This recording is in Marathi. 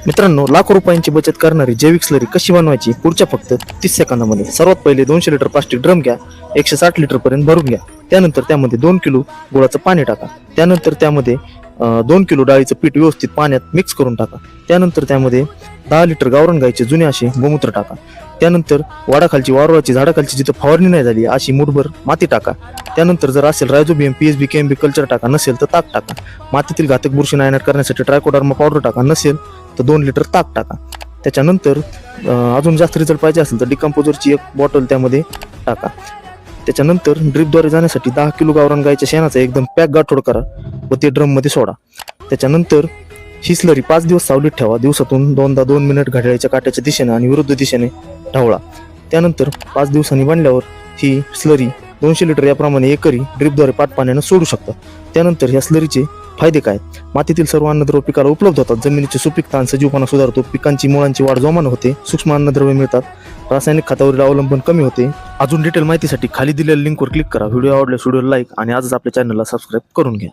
मित्रांनो, लाखो रुपयांची बचत करणारी जैविक स्लरी कशी बनवायची पुढच्या फक्त 30 सेकंदामध्ये. सर्वात पहिले 200 लिटर प्लास्टिक ड्रम घ्या, 160 लिटर पर्यंत भरून घ्या. त्यानंतर त्यामध्ये 2 किलो गुळाचं पाणी टाका. त्यानंतर त्यामध्ये 2 किलो डाळीचं पीठ व्यवस्थित पाण्यात मिक्स करून टाका. त्यानंतर त्यामध्ये 10 लिटर गावरान गाईचे जुने असे गोमूत्र टाका. त्यानंतर वाडाखालची वारुळाची झाडाखालची जिथं फवारणी नाही झाली अशी मुठभर माती टाका. त्यानंतर जर असेल रायझोबियम, पीएचबी, केएमबी कल्चर टाका. नसेल तर ताक टाका. मातीतील घातक बुरशी नायनाट करण्यासाठी ट्रायकोडर्मा पावडर टाका. नसेल तर 2 लिटर ताक टाका. त्याच्यानंतर अजून जास्त रिझल्ट पाहिजे असेल तर डिकम्पोजरची एक बॉटल त्यामध्ये टाका. त्याच्यानंतर ड्रिपद्वारे जाण्यासाठी 10 किलो गावरान गाईच्या शेणाचा एकदम पॅक गाठोड करा व ते ड्रममध्ये सोडा. त्याच्यानंतर ही स्लरी 5 दिवस सावलीत ठेवा. दिवसातून 2 मिनिट घड्याळाच्या काट्याच्या दिशेने आणि विरुद्ध दिशेने ढवळा. त्यानंतर 5 दिवसांनी बनल्यावर ही स्लरी 200 लिटर याप्रमाणे एकरी ड्रिपद्वारे पाण्यानं सोडू शकता. त्यानंतर ह्या स्लरीचे फायदे काय? मातीतील सर्व अन्नद्रव्य पिकाला उपलब्ध होतात. जमिनीची सुपीकता आणि सजीवपणा सुधारतो. पिकांची मुळांची वाढ जोमानं होते. सूक्ष्म अन्नद्रव्य मिळतात. रासायनिक खतावरील अवलंबन कमी होते. अजून डिटेल माहितीसाठी खाली दिलेल्या लिंकवर क्लिक करा. व्हिडिओ आवडल्यास व्हिडिओला लाईक आणि आजच आपल्या चॅनलला सबस्क्राईब करून घ्या.